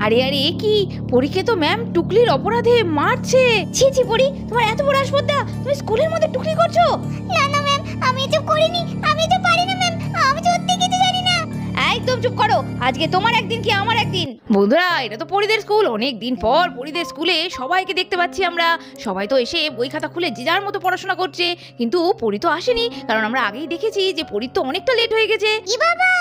আরে আরে কি পরীকে তো ম্যাম টুকলির অপরাধে মারছে। ছি ছি পরি, তোমার এত বড় আসপদ্দা, তুমি স্কুলের মধ্যে টুকলি করছো? না না ম্যাম, আমি এসব করিনি, আমি তো পারি না ম্যাম, আমি সত্যি কিছু জানি না। একদম চুপ করো, আজকে তোমার একদিন কি আমার একদিন। বন্ধুরা, এটা তো পরিদের স্কুল, অনেক দিন পর পরিদের স্কুলে সবাইকে দেখতে পাচ্ছি আমরা। সবাই তো এসে বই খাতা খুলে যে যার মতো পড়াশোনা করছে, কিন্তু পরি তো আসেনি, কারণ আমরা আগেই দেখেছি যে পরির তো অনেকটা লেট হয়ে গেছে। ই বাবা,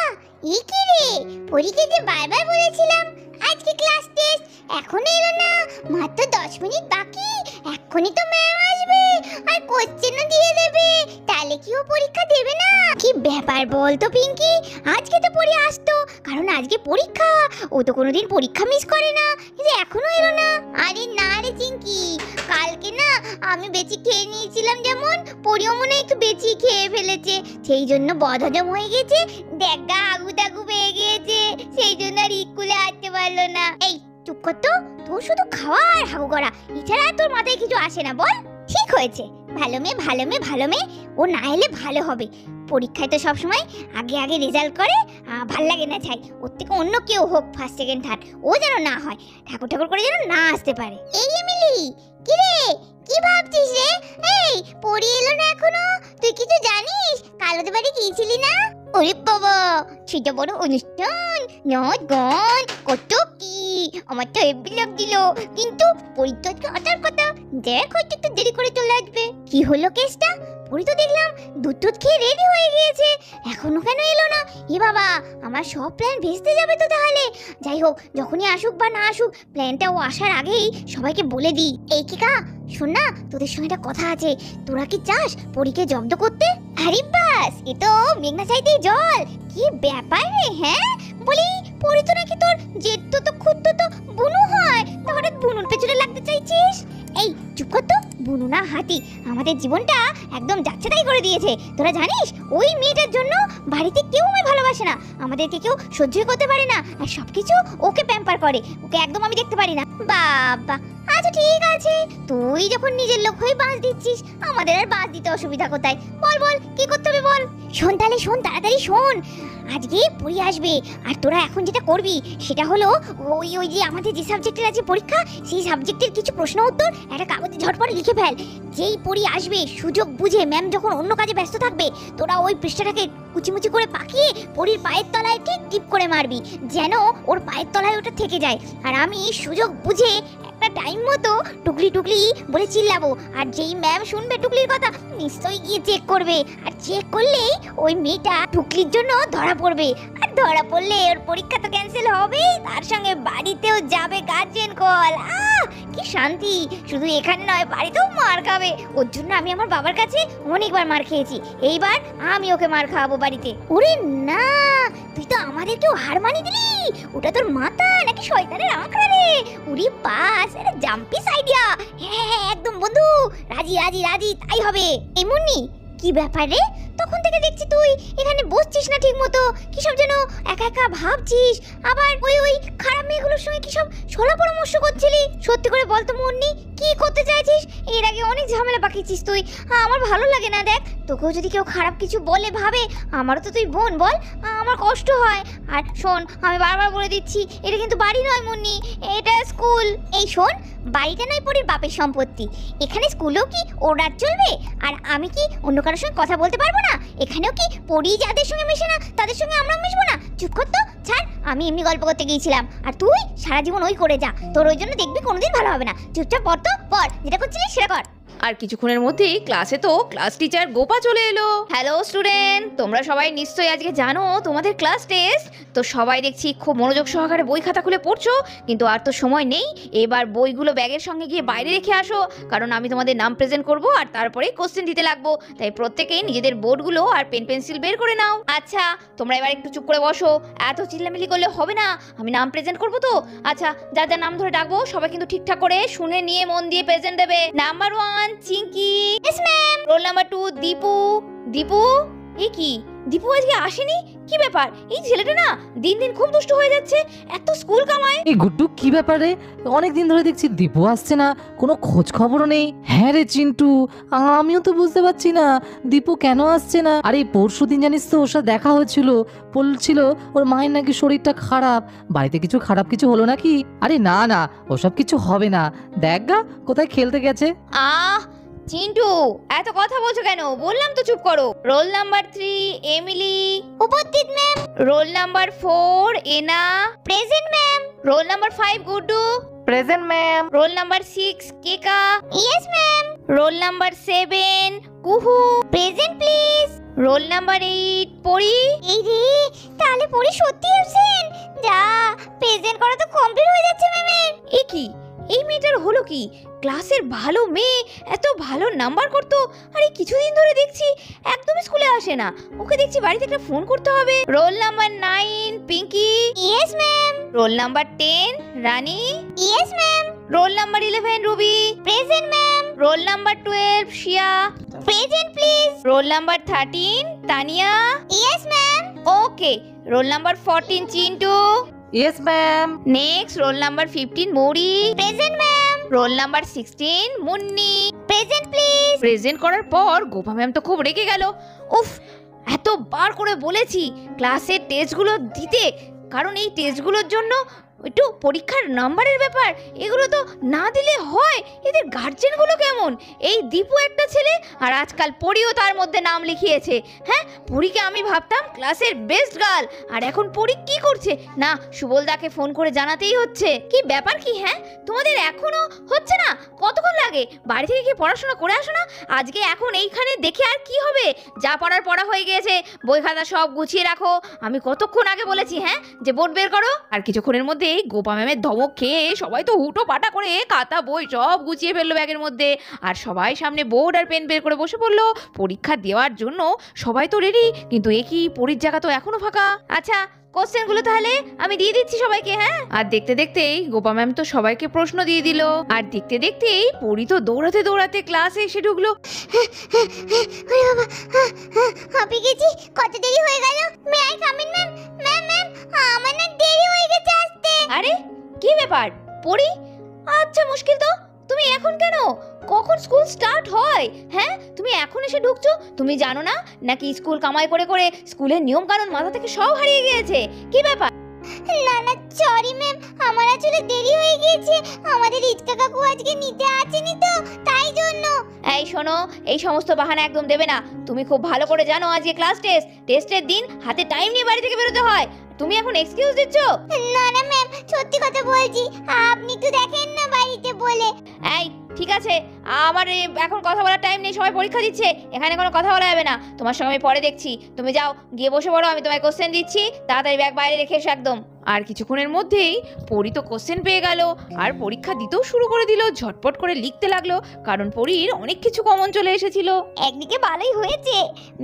ই কি রে, পরীকে যে বারবার বলেছিলাম আজকে ক্লাস টেস্ট, এখনো এলো না, মাত্র 10 মিনিট বাকি, এক্ষুনি তো ম্যাম আসবে আর কোশ্চেনও দিয়ে দেবে, তাহলে কি ও পরীক্ষা দেবে না? কি ব্যাপার বল তো পিঙ্কি, আজকে তো পরী আসতো, কারণ আজকে পরীক্ষা, ও তো কোনোদিন পরীক্ষা মিস করে না, কিন্তু এখনো এলো না। আরে না রে চিঙ্কি, কালকে না আমি বেশি খেয়ে নিয়েছিলাম, যেমন পরীও মনে একটু বেশি খেয়ে ফেলেছে, সেই জন্য বদহজম হয়ে গেছে, দেখ গা আগু দাগু পেয়ে গিয়েছে, সেই জন্য আর স্কুলে আসতে পারলো না। এই চুপ কর তো, তোর শুধু খাওয়া আর হাগু করা, এছাড়া তোর মাথায় কিছু আসে না বল? ঠিক হয়েছে, ভালো মেয়ে ভালো মেয়ে ভালো মেয়ে, ও না এলে ভালো হবে। পরীক্ষায় তো সবসময় আগে আগে রেজাল্ট করে, ভাল লাগে না চাই, ওর থেকে অন্য কেউ হোক ফার্স্ট সেকেন্ড থার্ড, ও যেন না হয়, ঠাকুর ঠাকুর করে যেন না আসতে পারে। এই এমিলি, কি রে, কি ভাবছিস রে? এই পড়ি এলো না এখনো, তুই কিছু জানিস? কাল ওদের বাড়ি গিয়েছিলি না? ওরে বাবা, সেটা বড় অনুষ্ঠান, নাচ গান কত কি, আমার তো হেব্বি লাগছিল, কিন্তু পরীক্ষা আসার কথা, দেখ হয়তো একটু দেরি করে চলে আসবে। কি হলো কেসটা? পরি তো দেখলাম দুধ টুধ খেয়ে রেডি হয়ে গিয়েছে, এখনো কেন এলো না? এ বাবা, আমার সব প্ল্যান ভেস্তে যাবে তো তাহলে। যাই হোক, যখনই আসুক বা না আসুক, প্ল্যানটা ও আসার আগেই সবাইকে বলে দিই। এই কিকা, শোন না, তোদের সঙ্গে একটা কথা আছে, তোরা কি চাস পরীকে জব্দ করতে? আরে বাস, এ তো মেঘনা চাইতেই জল, কি ব্যাপার রে? হ্যাঁ বলি, পরি তো নাকি তোর জেঠতো তো খুঁড়তো তো বুনু হয়, তো হঠাৎ বুনুর পেছনে লাগতে চাইছিস? এই চুপ কর তো, বুনু না হাতি আমাদের জীবনটা একদম যাচ্ছে তাই করে দিয়েছে। তোরা জানিস ওই মেয়েটার জন্য বাড়িতে কেউ আমায় ভালোবাসে না, আমাদেরকে কেউ সহ্যই করতে পারে না, আর সবকিছু ওকে প্যাম্পার করে, ওকে একদম আমি দেখতে পারি না। বাবা, আচ্ছা ঠিক আছে, তুই যখন নিজের লোক হয়ে বাস দিচ্ছিস, আমাদের আর বাস দিতে অসুবিধা কোথায়? বল বল, কি করতে হবে বল? শোন তাহলে, শোন তাড়াতাড়ি শোন, আজকে পড়ি আসবে, আর তোরা এখন যেটা করবি সেটা হলো, ওই ওই যে আমাদের যে সাবজেক্টের আছে পরীক্ষা, সেই সাবজেক্টের কিছু প্রশ্ন উত্তর একটা কাগজে ঝটপট লিখে ফেল। যেই পড়ি আসবে, সুযোগ বুঝে ম্যাম যখন অন্য কাজে ব্যস্ত থাকবে, তোরা ওই পৃষ্ঠাটাকে কুচিমুচি করে পাকিয়ে পরীর পায়ের তলায় ঠিক টিপ করে মারবি, যেন ওর পায়ের তলায় ওটা থেকে যায়। আর আমি সুযোগ বুঝে একটা টাইম মতো টুকলি টুকলি বলে চিল্লাবো, আর যেই ম্যাম শুনবে টুকলির কথা, নিশ্চয়ই গিয়ে চেক করবে, আর চেক করলেই ওই মেয়েটা টুকলির জন্য ধরা পড়বে, আর ধরা পড়লে ওর পরীক্ষা তো ক্যান্সেল হবেই, তার সঙ্গে বাড়িতেও যাবে গার্জেন কল। কি শান্তি, শুধু এখানে নয়, বাড়িতেও মার খাবে। ওর জন্য আমি আমার বাবার কাছে অনেকবার মার খেয়েছি, এইবার আমি ওকে মার খাওয়াবো বাড়িতে। ওরে না, তুই তো আমাদেরকেও হার মানিয়ে দিলি, ওটা তোর মাথা নাকি শয়তানের আঁকড়া রে? উরি পাস, এটা জাম্পিস আইডিয়া। হ্যাঁ হ্যাঁ একদম বন্ধু, রাজি রাজি রাজি, তাই হবে। এই মুন্নি, কি ব্যাপার রে? তখন থেকে দেখছি তুই এখানে বসছিস না ঠিক মতো, কিসব যেন একা একা ভাবছিস, আবার ওই ওই খারাপ মেয়েগুলোর সঙ্গে কিসব সলা পরামর্শ করছিলি। সত্যি করে বল তো মুন্নি, কি করতে চাইছিস? এর আগে অনেক ঝামেলা পাকিয়েছিস তুই, আমার ভালো লাগে না। দেখ, তোকেও যদি কেউ খারাপ কিছু বলে ভাবে, আমারও তো তুই বোন, বল, আমার কষ্ট হয়। আর শোন, আমি বারবার বলে দিচ্ছি, এটা কিন্তু বাড়ি নয় মুন্নি, এটা স্কুল। এই শোন, বাড়িটা নয় পরীর বাপের সম্পত্তি, এখানে স্কুলেও কি ওর রাত চলবে? আর আমি কি অন্য কারোর সঙ্গে কথা বলতে পারবো না? এখানেও কি পরী যাদের সঙ্গে মেশে না, তাদের সঙ্গে আমরা মিশবো না? চুপ কর তো, ছাড়, আমি এমনি গল্প করতে গিয়েছিলাম, আর তুই সারা জীবন ওই করে যা, তোর ওই জন্য দেখবি কোনোদিন ভালো হবে না। চুপচাপ পড় তো, পড়, যেটা করছিলিস সেটা কর। আর কিছুক্ষণের মধ্যেই ক্লাসে তো ক্লাস টিচার গোপা চলে এলো। হ্যালো স্টুডেন্ট, তোমরা সবাই নিশ্চয়ই আজকে জানো তোমাদের ক্লাস টেস্ট, তো সবাই দেখছি খুব মনোযোগ সহকারে বই খাতা খুলে পড়ছো, কিন্তু আর তো সময় নেই, এবার বইগুলো ব্যাগের সঙ্গে গিয়ে বাইরে রেখে আসো, কারণ আমি তোমাদের নাম প্রেজেন্ট করব আর তারপরে কোশ্চেন দিতে লাগবো, তাই প্রত্যেকেই নিজেদের বোর্ডগুলো আর পেন পেন্সিল বের করে নাও। আচ্ছা, তোমরা এবার একটু চুপ করে বসো, এত চিল্লামিল্লি করলে হবে না, আমি নাম প্রেজেন্ট করবো তো। আচ্ছা, যার যার নাম ধরে ডাকবো, সবাই কিন্তু ঠিকঠাক করে শুনে নিয়ে মন দিয়ে প্রেজেন্ট দেবে। Number 1 Chinki. Yes ma'am. Roll number 2 Dipu. Dipu, এ কি, দীপু আজকে আসেনি? কি ব্যাপার? এই ছেলেটা না দিন দিন খুব দুষ্ট হয়ে যাচ্ছে, এত স্কুল কামায়। এই গুড্ডু, কি ব্যাপারে? অনেকদিন ধরে দেখছি দীপু আসছে না, কোনো খোঁজ খবরও নেই। হ্যাঁ রে চিন্টু, আমিও তো বুঝতে পারছি না দীপু কেন আসছে না। আরে পরশুদিন জানিস তো ওর সাথে দেখা হয়েছিল, বলছিল ওর মায়ের নাকি শরীরটা খারাপ। বাড়িতে কিছু খারাপ কিছু হলো নাকি? আরে না না, ওসব কিছু হবে না। দেখ গা কোথায় খেলতে গেছে। আহ চিন্টু, এত কথা বলছো কেন? বললাম তো চুপ করো। Roll number 3 Emily. উপস্থিত ma'am. Roll number 4 Ena. Present ma'am. Roll number 5 Guddu. Present ma'am. Roll number 6 Keka. Yes ma'am. Roll number 7 Kuhu. Present please. Roll number 8 পরি। এই রে, তাহলে পরে সত্যি অ্যাবসেন্ট। যা, প্রেজেন্ট করা তো কমপ্লিট হয়ে যাচ্ছে ম্যামের। এ কি, এই মেয়েটার হলো কি? ক্লাসের ভালো মেয়ে, এত ভালো নাম্বার করতো, আরে কিছুদিন ধরে দেখছি একদম স্কুলে আসে না। ওকে দেখছি বাড়িতে একটা ফোন করতে হবে। Roll number 9 Pinki. Yes ma'am. Roll number 10 Rani. Yes ma'am. Roll number 11 Ruby. Present ma'am. Roll number 12 Siya. Present please. Roll number 13 Tania. Yes ma'am. Okay, roll number 14 Chintu. Yes ma'am. Next roll number 15 Mouri. Present ma'am. Roll number 16 Munni. Present please. Present করার পর Gopa ma'am তো খুব রেগে গেল। উফ, এতবার করে বলেছি ক্লাসের টেস্টগুলো দিতে, কারণ এই টেস্টগুলোর জন্য একটু পরীক্ষার নাম্বারের ব্যাপার, এগুলো তো না দিলে হয়। এদের গার্জেনগুলো কেমন? এই দীপু একটা ছেলে, আর আজকাল পরিও তার মধ্যে নাম লিখিয়েছে। হ্যাঁ, পরীকে আমি ভাবতাম ক্লাসের বেস্ট গার্ল, আর এখন পরী কি করছে না, সুবলদাকে ফোন করে জানাতেই হচ্ছে। কি ব্যাপার কি? হ্যাঁ, তোমাদের এখনো হচ্ছে না? কতক্ষণ লাগে? বাড়ি থেকে কি পড়াশোনা করে আসো না? আজকে এখন এইখানে দেখে আর কি হবে? যা পড়ার পড়া হয়ে গিয়েছে, বই খাতা সব গুছিয়ে রাখো। আমি কতক্ষণ আগে বলেছি হ্যাঁ যে বোর্ড বের করো, আর কিছুক্ষণের মধ্যে গোপা ম্যামের ধমক খেয়ে সবাই তো হুটো পাটা করে খাতা বই সব গুছিয়ে ফেললো ব্যাগের মধ্যে, আর সবাই সামনে বোর্ড আর পেন বের করে বসে পড়লো পরীক্ষা দেওয়ার জন্য। সবাই তো রেডি, কিন্তু এ কি, পরীর জায়গা তো এখনো ফাঁকা। আচ্ছা, কোশ্চেনগুলো তাহলে আমি দিয়ে দিচ্ছি সবাইকে। হ্যাঁ, আর দেখতে দেখতেই গোপা ম্যাম তো সবাইকে প্রশ্ন দিয়ে দিল, আর দেখতে দেখতেই পরী তো দৌড়াতে দৌড়াতে ক্লাসে এসে ঢুকলো। ওরে বাবা, হাঁপে গেছি। কত দেরি হয়ে গেল? May I come in ma'am? Ma'am ma'am, আমার না দেরি হয়ে গেছে আসতে। আরে কি ব্যাপার পরী? আচ্ছা মুশকিল তো, তুমি এখন কেন? কখন স্কুল স্টার্ট হয়? হ্যাঁ, তুমি এখন এসে ঢুকছো? তুমি জানো না নাকি স্কুল কামাই করে করে স্কুলের নিয়ম কানুন মাথা থেকে সব হারিয়ে গিয়েছে? কি ব্যাপার? না না, সরি ম্যাম, আমার আসলে দেরি হয়ে গিয়েছে। আমাদের ইচকা কাকু আজকে নিতে আসেনি তো, তাই জন্য। এই শোনো, এই সমস্ত বাহানা একদম দেবে না। তুমি খুব ভালো করে জানো আজকে ক্লাস টেস্ট, টেস্টের দিন হাতে টাইম নিয়ে বাড়ি থেকে বেরোতে হয়। তুমি এখন এক্সকিউজ দিচ্ছ? না না ম্যাম, সত্যি কথা বলছি। আপনি তো দেখেন না বাড়িতে বলে। এই ঠিক আছে, আমার এখন কথা বলার টাইম নেই, সবাই পরীক্ষা দিচ্ছে, এখানে কোনো কথা বলা যাবে না। তোমার সঙ্গে আমি পরে দেখছি, তুমি যাও গিয়ে বসে পড়ো, আমি তোমায় কোশ্চেন দিচ্ছি, তাড়াতাড়ি ব্যাগ বাইরে রেখে এসো একদম। আর কিছুক্ষণের মধ্যেই পরী তো কোশ্চেন পেয়ে গেল, আর পরীক্ষা দিতেও শুরু করে দিল, ঝটপট করে লিখতে লাগলো, কারণ পরীর অনেক কিছু কমন চলে এসেছিল। একদিকে ভালোই হয়েছে,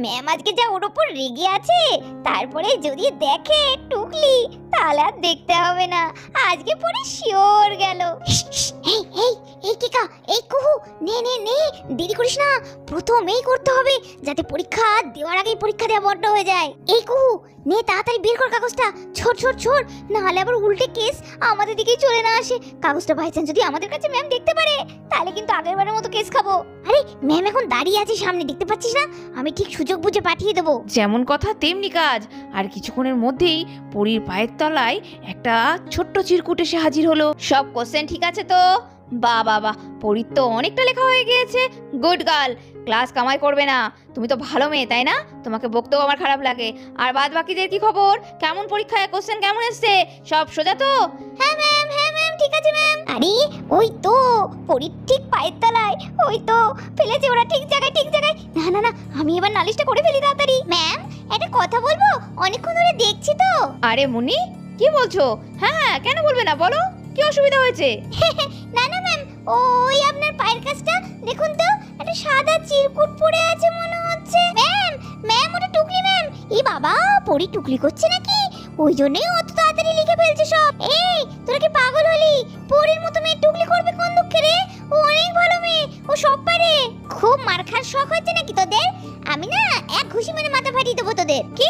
ম্যাম আজকে যা ওর ওপর রেগে আছে, তারপরে যদি দেখে টুকলি, তাহলে আর দেখতে হবে না। আজকে পরে শিওর গেল। এই এই এই কিকা, এই কুহু, নে নে নে, দেরি করিস না, প্রথমেই করতে হবে যাতে পরীক্ষা দেওয়ার আগেই পরীক্ষা দেওয়া বন্ধ হয়ে যায়। এই কুহু, নে তাড়াতাড়ি বের কর কাগজটা, ছোট ছোট ছোট, না হলে আবার উল্টে কেস আমাদের দিকেই চলে না আসে। কাগজটা বাই চান্স যদি আমাদের কাছে ম্যাম দেখতে পারে, তাহলে কিন্তু আগেরবারের মতো কেস খাবো। আরে ম্যাম এখন দাঁড়িয়ে আছে সামনে, দেখতে পাচ্ছিস না? আমি ঠিক সুযোগ বুঝে পাঠিয়ে দেবো। যেমন কথা তেমনি কাজ। আর কিছুক্ষণের মধ্যেই পরীর পায়ের তলায় একটা ছোট্ট চিরকুট এসে হাজির হলো। সব কোশ্চেন ঠিক আছে তো? বাহ বাহ বাহ, পরীর তো অনেকটা লেখা হয়ে গিয়েছে। গুড গার্ল, ক্লাস কামাই করবে না। তুমি তো ভালো মেয়ে তাই না? তোমাকে বকতেও আমার খারাপ লাগে। আর বাদ বাকিদের কি খবর? কেমন পরীক্ষায় কোশ্চেন কেমন এসছে? সব সোজা তো? হ্যাঁ ম্যাম, ঠিক আছে ম্যাম। আরে ওই তো পরীর ঠিক পায়ের তলায়, ওই তো ফেলেছে ওরা, ঠিক জায়গায় ঠিক জায়গায়। না না না, আমি এবার নালিশটা করে ফেলি তাড়াতাড়ি। ম্যাম, একটা কথা বলবো? অনেকক্ষণ ধরে দেখছি তো। আরে মুন্নি, কি বলছো? হ্যাঁ হ্যাঁ, কেন বলবে না, বলো কি অসুবিধা হয়েছে? না না ম্যাম, ওই আপনার পায়ের কাছটা দেখুন তো, একটা সাদা চিরকুট পড়ে আছে মনে হচ্ছে। ম্যাম ওটা টুকলি ম্যাম। এই বাবা, পরী টুকলি করছে নাকি? ওই জন্যই অত তাড়াতাড়ি লিখে ফেলছে সব। এই তোরা কি পাগল হলি? পরীর মতো মেয়ে টুকলি করবে কোন দুঃখে রে? ও অনেক ভালো মেয়ে, ও সব পারে। খুব মার খাওয়ার শখ হচ্ছে নাকি তোদের? আমি না এক ঘুষি মেরে মাথা ফাটিয়ে পাঠিয়ে দেবো তোদের। কি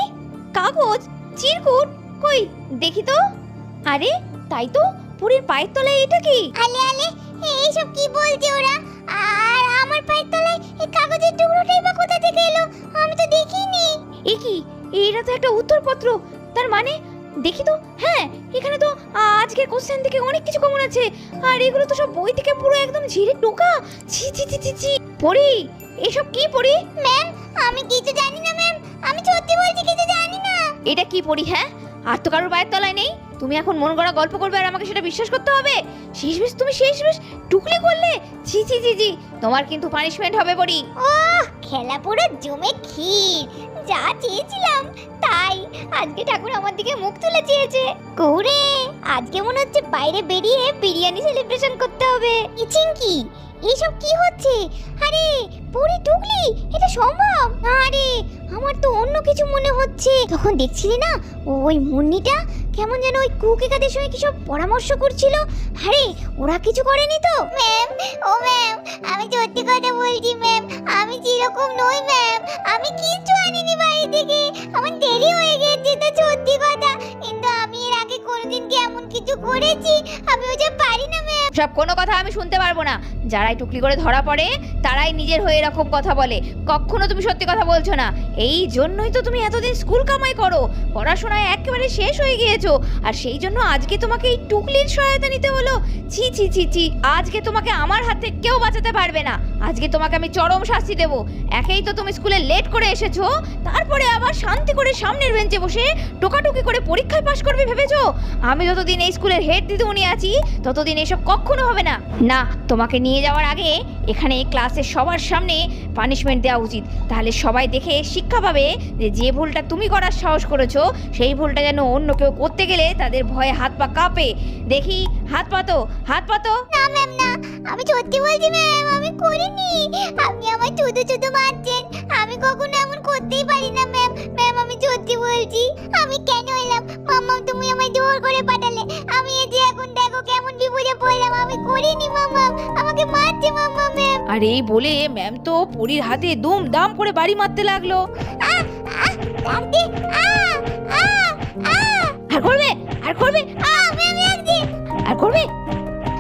কাগজ চিরকুট কই দেখি তো। আরে তাই তো, পুরীর পায়ের তলায় এটা কি? আলে আলে এইসব কি বলছে ওরা? আর আমার পায়ের তলায় এই কাগজের টুকরোটাই বা কোথা থেকে এলো? আমি তো দেখিনি। এ কি, এটা তো একটা উত্তরপত্র। তার মানে দেখি তো, হ্যাঁ এখানে তো আজকের কোশ্চেন থেকে অনেক কিছু কমন আছে। আর এগুলো তো সব বই থেকে পুরো একদম ঝিরে টোকা। ছি ছি ছি ছি ছি। পড়ি এসব কি পড়ি? ম্যাম আমি কিছু জানি না ম্যাম, আমি সত্যি বলছি কিছু জানি না। এটা কি পড়ি? হ্যাঁ আর তো কারোর পায়ের তলায় নেই। তুমি এখন মন গড়া গল্প করবে আর আমাকে সেটা বিশ্বাস করতে হবে? শেষমেশ তুমি শেষমেশ টুকলি করলে। ছি ছি ছি ছি, তোমার কিন্তু পানিশমেন্ট হবে পড়ি। খেলা পুরো জমে ক্ষীর, যা চেয়েছিলাম তাই। আজকে ঠাকুর আমার দিকে মুখ তুলে চেয়েছে। কৌরে আজকে মনে হচ্ছে বাইরে বেরিয়ে বিরিয়ানি সেলিব্রেশন করতে হবে। ইচিঙ্কি এইসব কি হচ্ছে? আরে পুরি টুকলি এটা সম্ভব? আরে আমার তো অন্য কিছু মনে হচ্ছে। তখন দেখছিলি না ওই মুন্নিটা কেমন যেন ওই কুকিকাদের সঙ্গে কি সব পরামর্শ করছিল। আরে ওরা কিছু করেনি তো? ম্যাম ও ম্যাম আমি সত্যি কথা বলছি ম্যাম, আমি যেরকম নই ম্যাম, আমি কিছু আনিনি বাড়ি থেকে। আমার দেরি হয়ে গেছে তো সত্যি কথা, কিন্তু আমি এর আগে কোনোদিন কি এমন কিছু করেছি? আমি ওটা পারি না ম্যাম। সব কোনো কথা আমি শুনতে পারবো না। যারাই টুকলি করে ধরা পড়ে তারাই নিজের হয়ে এরকম কথা বলে। কখনো তুমি সত্যি কথা বলছো না। এই জন্যই তো তুমি এতদিন স্কুল কামাই করো, পড়াশোনায় একেবারে শেষ হয়ে গিয়েছো। আর সেই জন্য আজকে তোমাকে এই টুকলির সহায়তা নিতে হলো। ছি ছি ছি ছি, আজকে তোমাকে আমার হাত থেকে কেউ বাঁচাতে পারবে না। আজকে তোমাকে আমি চরম শাস্তি দেব। একেই তো তুমি স্কুলে লেট করে এসেছো, তারপরে আবার শান্তি করে সামনের বেঞ্চে বসে টোকাটুকি করে পরীক্ষায় পাশ করবে ভেবেছো? আমি যতদিন এই স্কুলের হেড দিদিমণি আছি ততদিন এসব কখনো হবে না। না, তোমাকে নিয়ে যাওয়ার আগে এখানে ক্লাসের সবার সামনে পানিশমেন্ট দেওয়া উচিত। তাহলে সবাই দেখে শিক্ষা পাবে যে যে ভুলটা তুমি করার সাহস করেছো সেই ভুলটা যেন অন্য কেউ করতে গেলে তাদের ভয়ে হাত পা কাঁপে। দেখি হাত পাতো, হাত পাতো। না ম্যাম না, আমি সত্যি বলছি ম্যাম, আমি করিনি। আপনি আমার শুধু শুধু মারছেন, আমি কখনো এমন করতেই পারি না ম্যাম। ম্যাম আমি সত্যি বলছি, আমি কেন এলাম? মাম্মা তুমি আমায় জোর করে পাঠালে, আমি এই যে এখন দেখো কেমন বিপদে পড়লাম। আমি করিনি মাম্মা, আমাকে মারছে মাম্মা ম্যাম। আর এই বলে ম্যাম তো পরীর হাতে দুম দাম করে বাড়ি মারতে লাগলো। লাগছে আর করবে, আর করবে, ম্যাম লাগছে। আর করবে।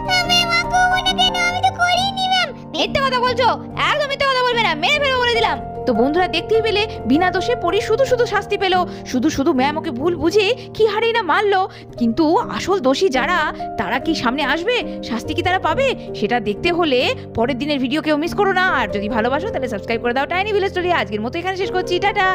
ম্যাম আমাকে মনে কেন? আমি তো করিনি ম্যাম। মিথ্যে কথা বলছো, একদম মিথ্যে কথা বলবে না, মেরে ফেলবো বলে দিলাম। তো বন্ধুরা দেখতেই পেলে বিনা দোষে পরি শুধু শুধু শাস্তি পেল। শুধু শুধু ম্যাম ওকে ভুল বুঝে কি হারেই না মারলো। কিন্তু আসল দোষী যারা, তারা কি সামনে আসবে? শাস্তি কি তারা পাবে? সেটা দেখতে হলে পরের দিনের ভিডিও কেউ মিস করো না। আর যদি ভালোবাসো তাহলে সাবস্ক্রাইব করে দাও টাইনি ভিলেজ স্টোরি। আজকের মতো এখানে শেষ করছি, টাটা।